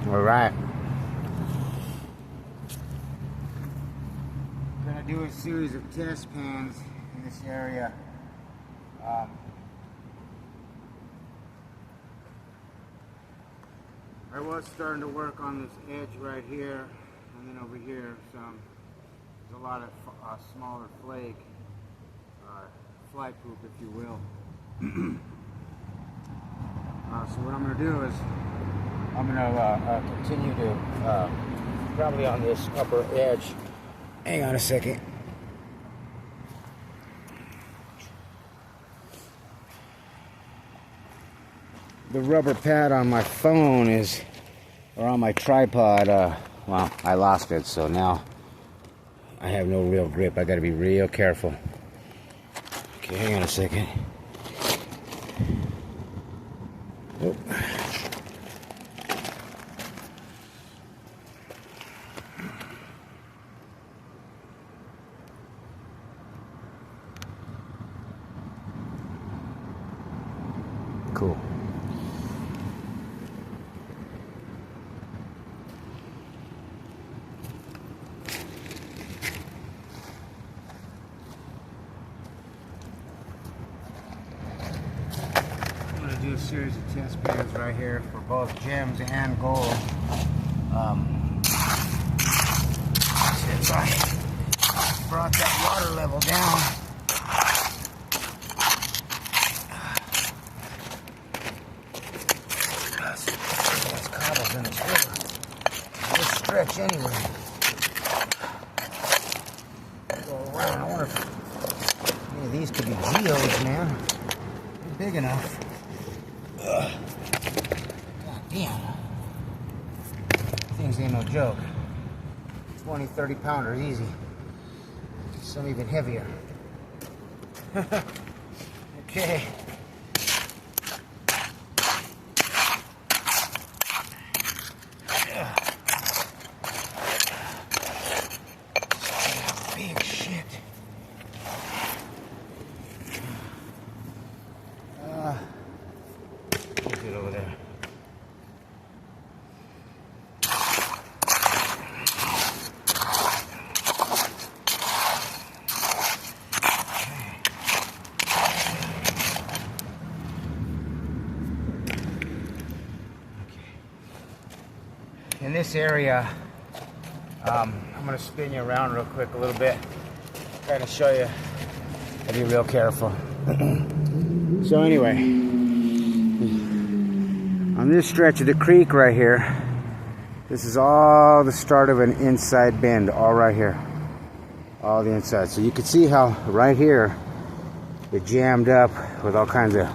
All right. Gonna do a series of test pans in this area. I was starting to work on this edge right here, and then over here, there's a lot of smaller flake, fly poop, if you will. So what I'm going to do is I'm going to continue to probably on this upper edge. Hang on a second. The rubber pad on my phone or on my tripod, well, I lost it, so now I have no real grip. I gotta be real careful. Okay, hang on a second. Oh. Cool. Do a series of test pans right here for both gems and gold. Since I brought that water level down, there's cobbles in this river. This stretch anyway. Go around. I wonder if any of these could be geodes, man. They're big enough. God damn. Things ain't no joke. 20, 30 pounders easy. Some even heavier. Okay. Big shit. Get over there. In this area, I'm going to spin you around real quick a little bit, kind of show you how to be real careful. So anyway, on this stretch of the creek right here, this is all the start of an inside bend, all right here, all the inside. So you can see how right here it jammed up with all kinds of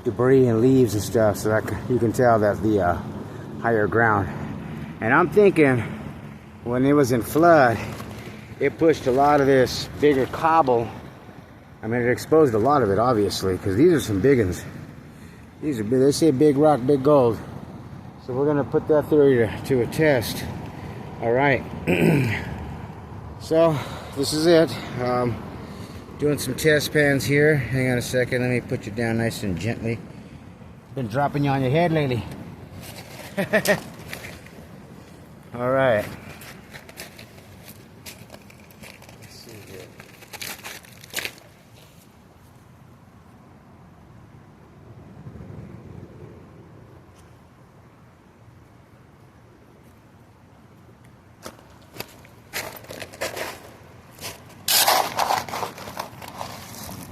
debris and leaves and stuff, so that you can tell that the higher ground. And I'm thinking when it was in flood, it pushed a lot of this bigger cobble. I mean, it exposed a lot of it, obviously, because these are some big ones. These are big. They say big rock, big gold. So we're going to put that theory to a test. All right. So this is it. Doing some test pans here. Hang on a second. Let me put you down nice and gently. Been dropping you on your head lately. All right. Let's see here.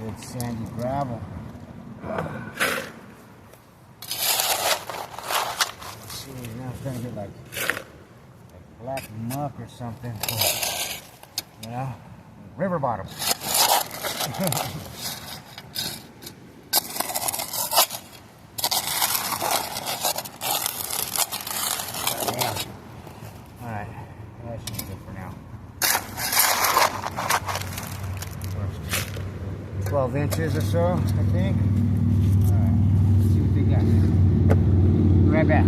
Good sandy gravel. Let's see, now it's gonna get like black muck or something, you know, river bottom. Yeah. All right, that should be good for now. 12 inches or so, I think. All right, let's see what they got. Be right back.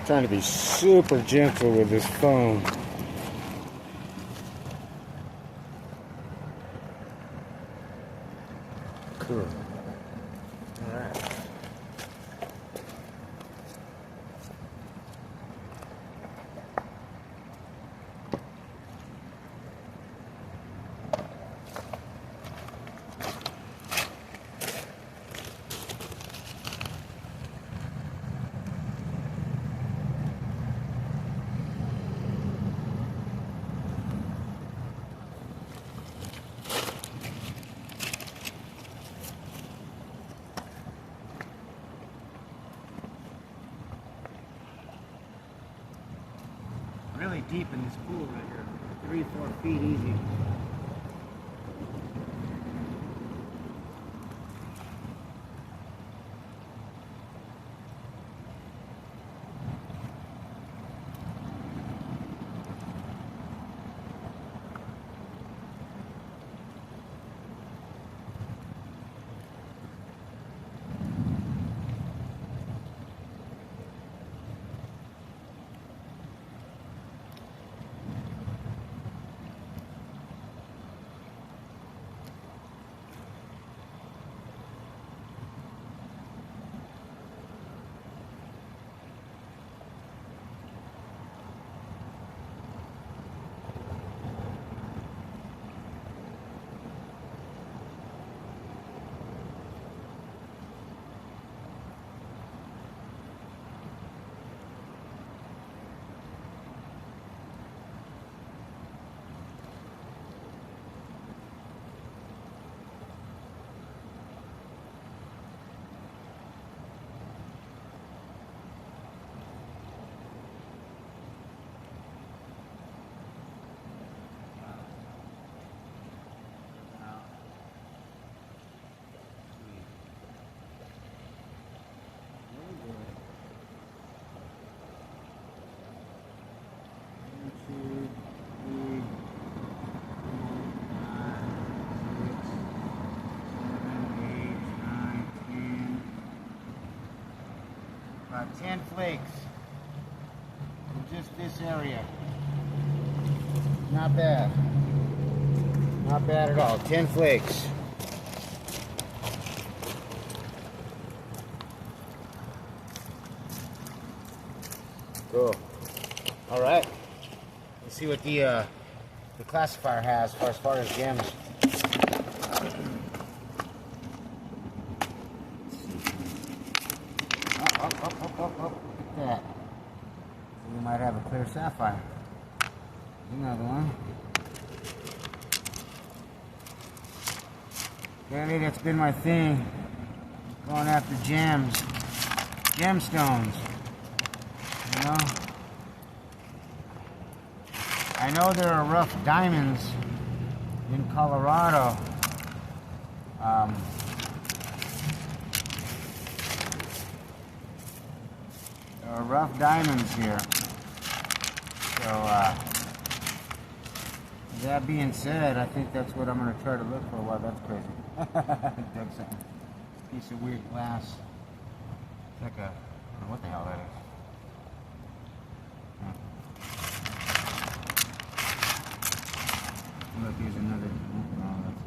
Trying to be super gentle with this phone. Cool. All right. Really deep in this pool right here, 3-4 feet easy. About 10 flakes in just this area. Not bad. Not bad at all. 10 flakes. Cool. All right. Let's see what the classifier has for as far as gems. Look at that. We might have a clear sapphire. Another one. Lately, that's been my thing. Going after gems. Gemstones. You know? I know there are rough diamonds in Colorado. There are rough diamonds here. So, that being said, I think that's what I'm going to try to look for. Wow, that's crazy. Dug something. Piece of weird glass. It's like a, I don't know what the hell that is. Look, here's another. Oh, that's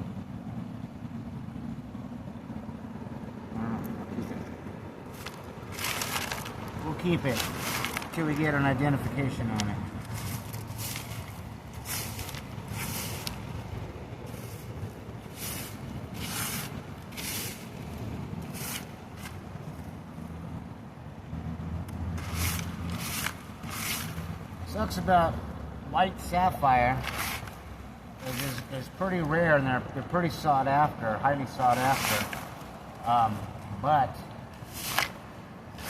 it. We'll keep it until we get an identification on it. Sucks about white sapphire is pretty rare, and they're pretty sought after, highly sought after. But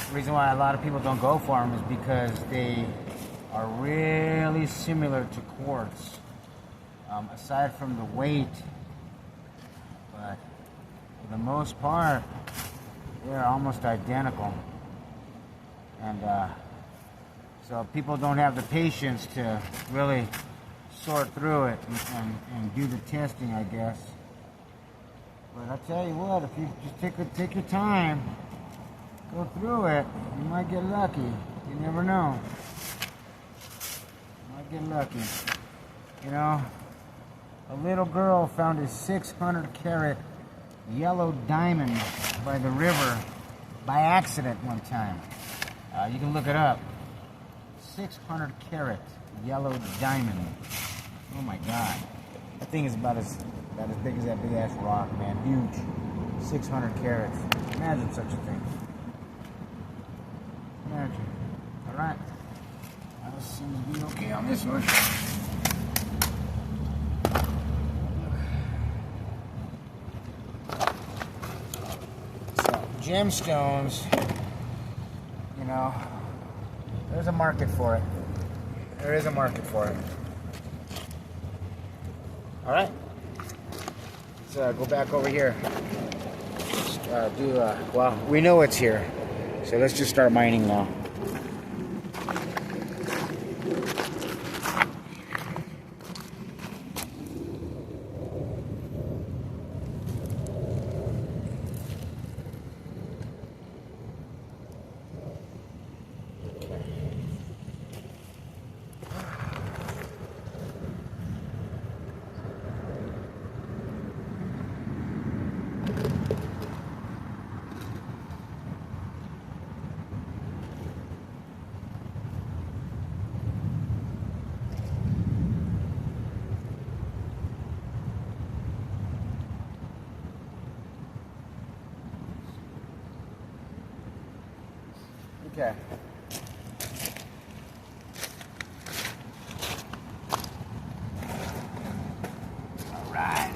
the reason why a lot of people don't go for them is because they are really similar to quartz, aside from the weight. But for the most part, they're almost identical. And So people don't have the patience to really sort through it and do the testing, I guess. But I tell you what, if you just take your time, go through it, you might get lucky. You never know. You might get lucky. You know, a little girl found a 600-carat yellow diamond by the river by accident one time. You can look it up. 600-carat yellow diamond. Oh my God. That thing is about as big as that big ass rock, man. Huge. 600 carats. Imagine such a thing. Imagine. Alright. That seems to be okay on this one. So, gemstones, you know, there's a market for it. There is a market for it. Alright. Let's go back over here. Well, we know it's here. So let's just start mining now. Okay. All right.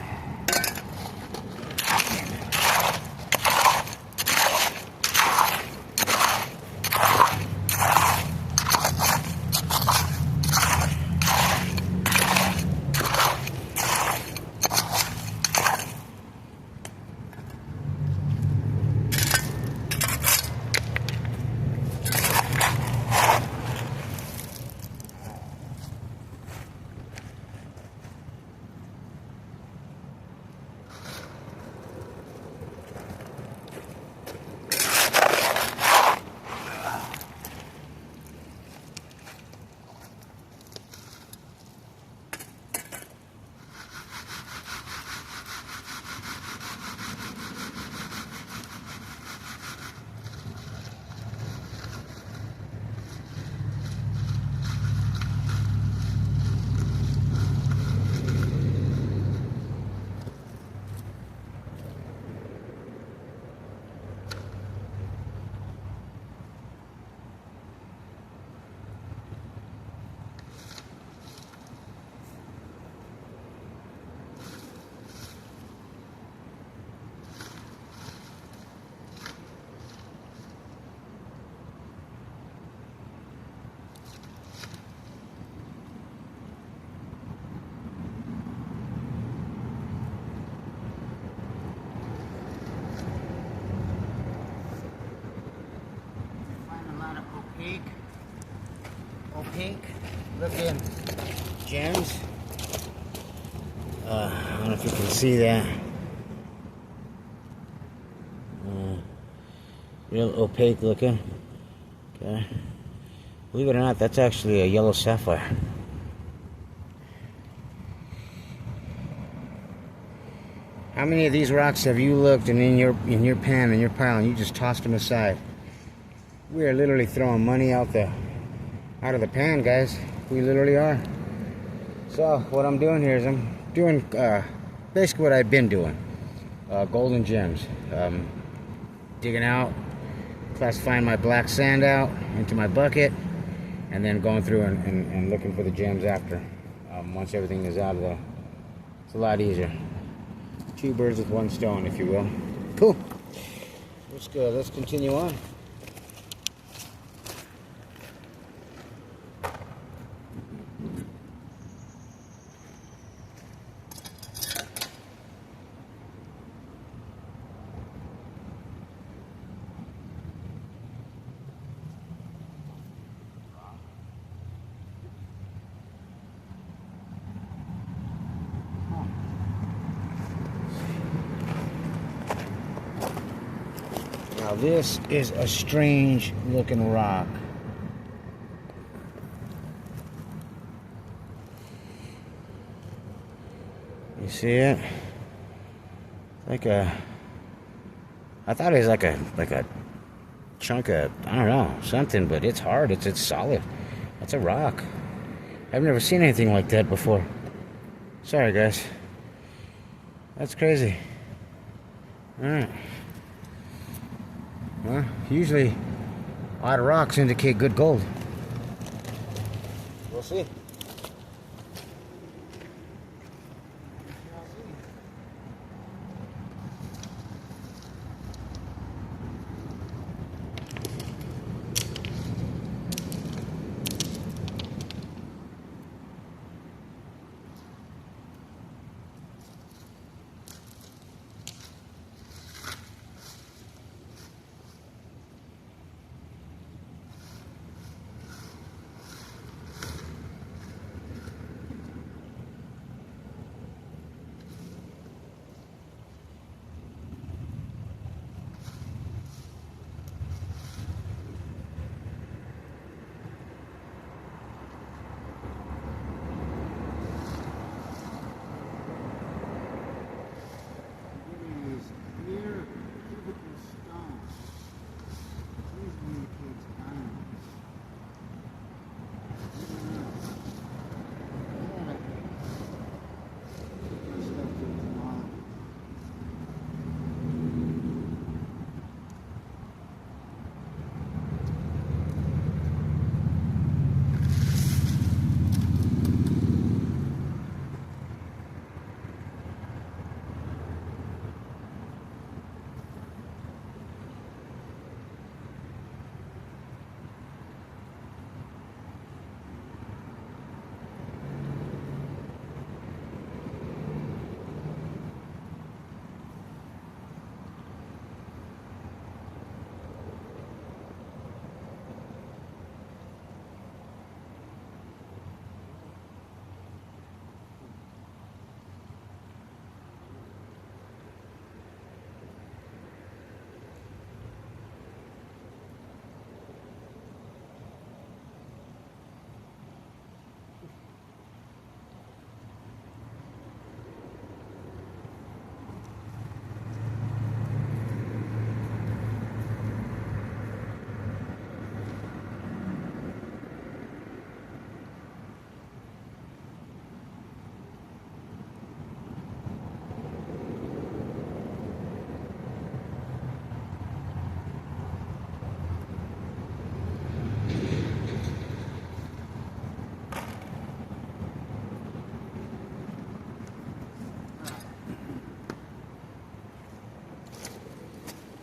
Opaque looking gems. I don't know if you can see that. Real opaque looking. Okay. Believe it or not, that's actually a yellow sapphire. How many of these rocks have you looked and in your pan, in your pile, and you just tossed them aside? We are literally throwing money out of the pan, guys. We literally are. So what I'm doing here is I'm doing basically what I've been doing. Golden gems. Digging out, classifying my black sand out into my bucket, and then going through and looking for the gems after. Once everything is out of there. It's a lot easier. Two birds with one stone, if you will. Cool. Let's go. Let's continue on. this is a strange looking rock. You see it? Like a, I thought it was like a chunk of, I don't know, something, but it's hard. It's solid. That's a rock. I've never seen anything like that before. Sorry, guys. That's crazy. All right. Well, usually odd rocks indicate good gold. We'll see.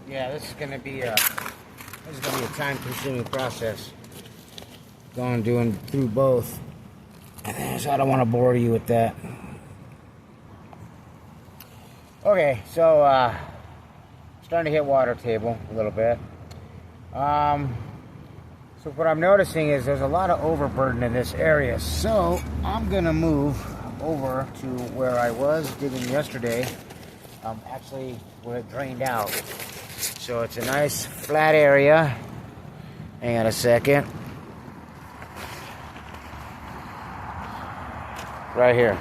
Yeah, this is gonna be a time-consuming process. Doing through both, so I don't want to bore you with that. Okay, so starting to hit water table a little bit. So what I'm noticing is there's a lot of overburden in this area. So I'm gonna move over to where I was digging yesterday. Actually, where it drained out. So it's a nice flat area. Hang on a second. Right here.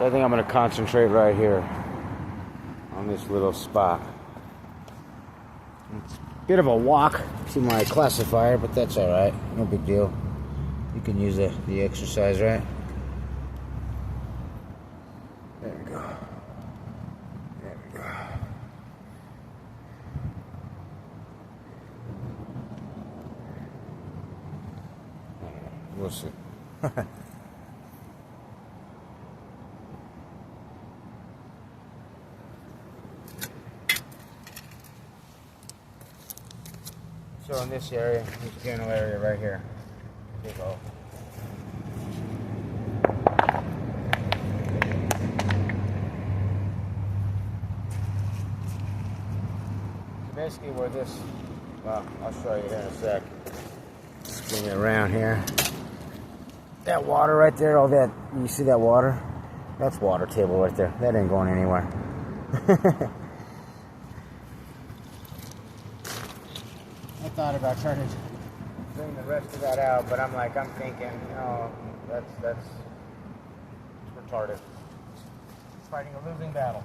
So I think I'm going to concentrate right here on this little spot. It's a bit of a walk to my classifier, but that's all right. No big deal. You can use the exercise, right? There we go. There we go. We'll see. So in this area, this general area right here, big hole. So basically where this, well, I'll show you here in a sec. Just bring it around here. That water right there, all that, you see that water? That's water table right there. That ain't going anywhere. thought about trying to bring the rest of that out, but I'm thinking, no, that's retarded. Fighting a losing battle.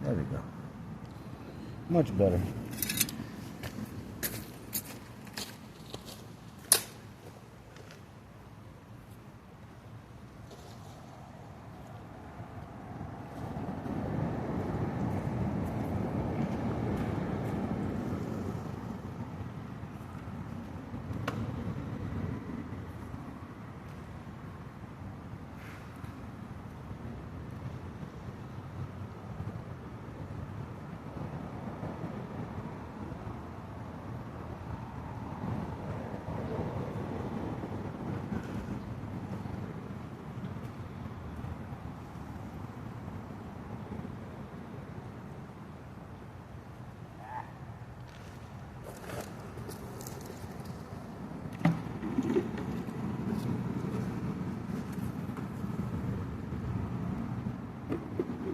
There we go. Much better.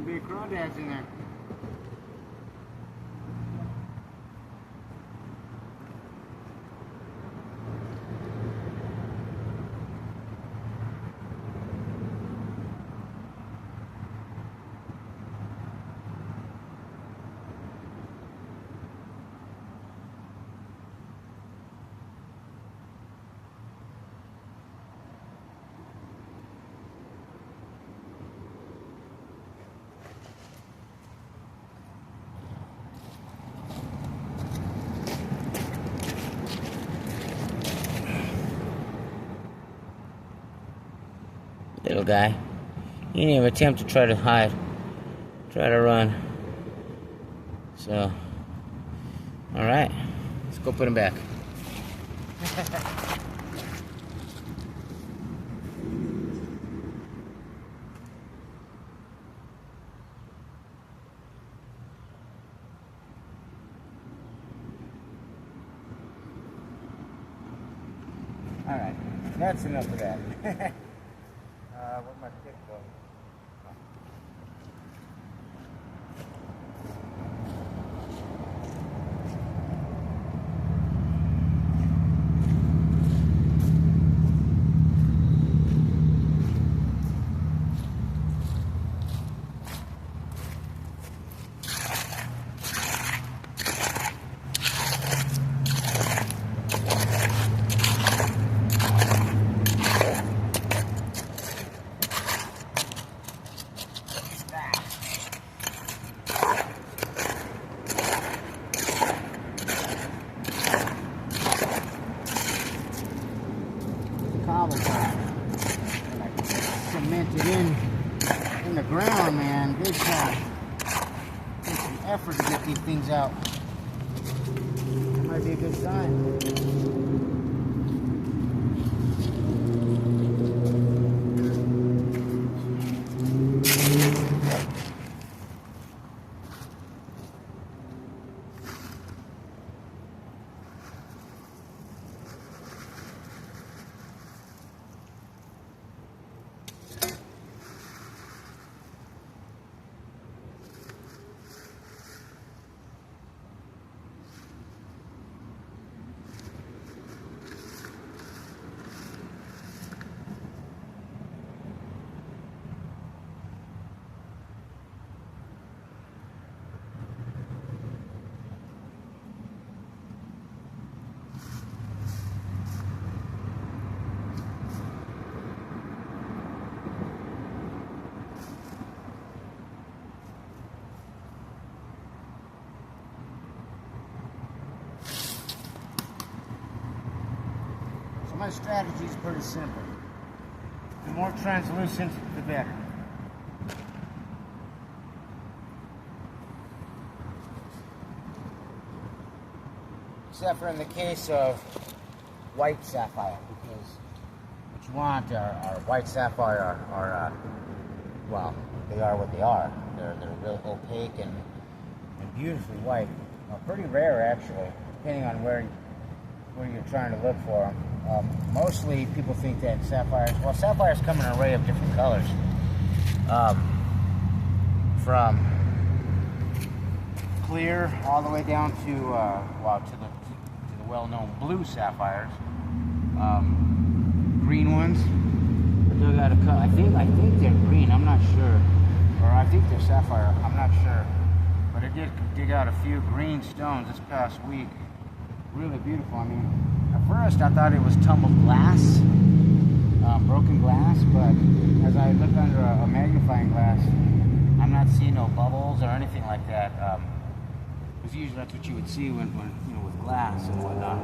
Big crawdads in there. Little guy. You didn't even attempt to try to hide. Try to run. So, alright. Let's go put him back. Alright. That's enough of that. Where'd my stick go? Cemented in the ground, man. Big time. Take some effort to get these things out. Might be a good sign. my strategy is pretty simple. The more translucent, the better. Except for in the case of white sapphire, because what you want are white sapphire are well, they are what they are. They're real opaque and beautifully white. Pretty rare actually, depending on where you're trying to look for them. Mostly people think that sapphires, well, sapphires come in an array of different colors. From clear all the way down to the well-known blue sapphires. Green ones. I think they're green. I'm not sure, or I think they're sapphire. I'm not sure. But I did dig out a few green stones this past week. Really beautiful. I mean, at first I thought it was tumbled glass, broken glass, but as I look under a magnifying glass, I'm not seeing no bubbles or anything like that. Because usually that's what you would see when with glass and whatnot.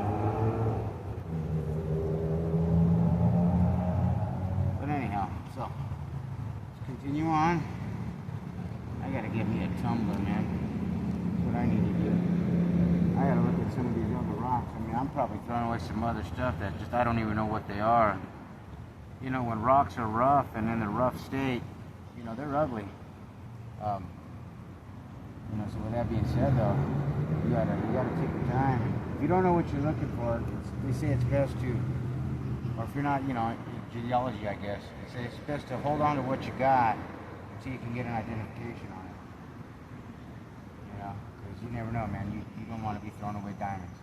But anyhow, so let's continue on. I gotta get me a tumbler, man. That's what I need to do. I gotta look at some of these other rocks. I mean, I'm probably throwing away some other stuff that just I don't even know what they are. You know, when rocks are rough and in a rough state, you know, they're ugly. You know, so with that being said, though, you gotta take your time. If you don't know what you're looking for, they say it's best to, or if you're not, you know, geology, I guess, they say it's best to hold on to what you got until you can get an identification on it. You know, because you never know, man. You don't want to be throwing away diamonds.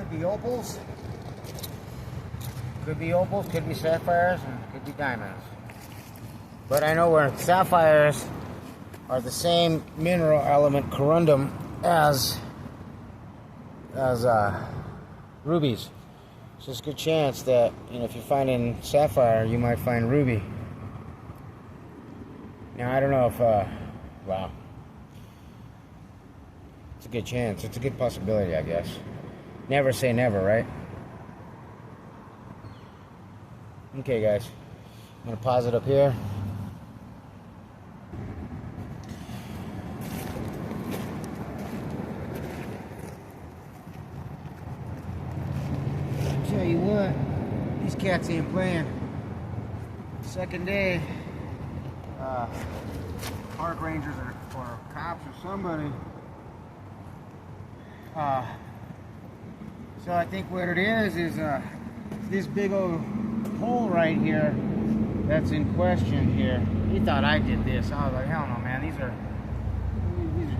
Could be opals. Could be opals, could be sapphires, and could be diamonds. But I know where sapphires are the same mineral element, corundum, as rubies. So there's a good chance that, you know, if you're finding sapphire, you might find ruby. Now, I don't know if, wow. It's a good chance. It's a good possibility, I guess. Never say never, right? Okay, guys. I'm going to pause it up here. Tell you what, these cats ain't playing. Second day, park rangers or cops or somebody. So I think what it is this big old hole right here that's in question here. He thought I did this. I was like, hell no, man. These are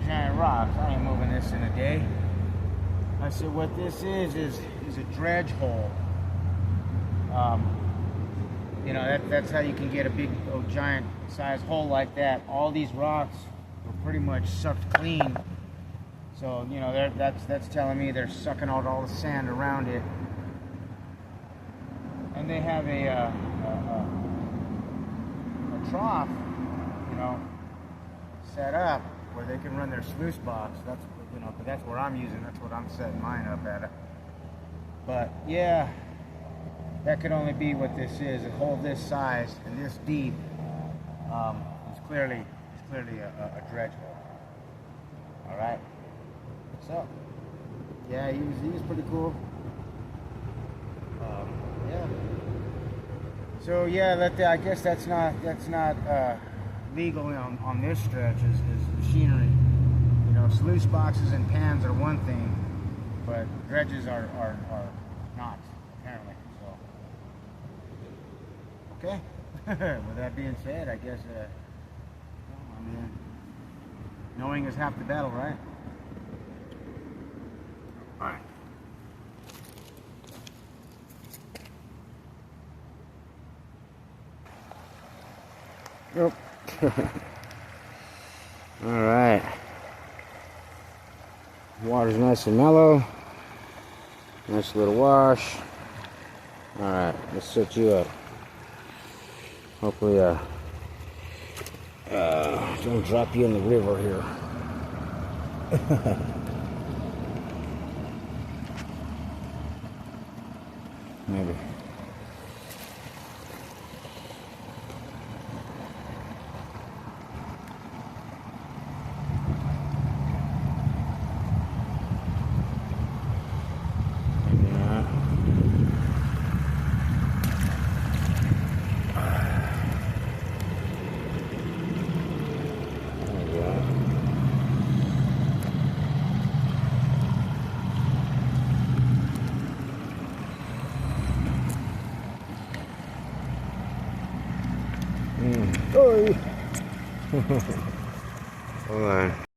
giant rocks. I ain't moving this in a day. I said, what this is a dredge hole. You know, that's how you can get a big, giant size hole like that. All these rocks were pretty much sucked clean. So, you know, that's telling me they're sucking out all the sand around it. And they have a trough, you know, set up where they can run their sluice box. That's, you know, but that's where I'm using. That's what I'm setting mine up at. But yeah, that could only be what this is. A hole this size and this deep. It's clearly a dredge hole. All right. So yeah, he was pretty cool. Yeah. So yeah, I guess that's not legal on this stretch is machinery. You know, sluice boxes and pans are one thing, but dredges are not, apparently. So okay. With that being said, I guess I mean, knowing is half the battle, right? All right. Yep. All right. Water's nice and mellow. Nice little wash. All right, let's set you up. Hopefully, don't drop you in the river here. Maybe. Oi. Hold on.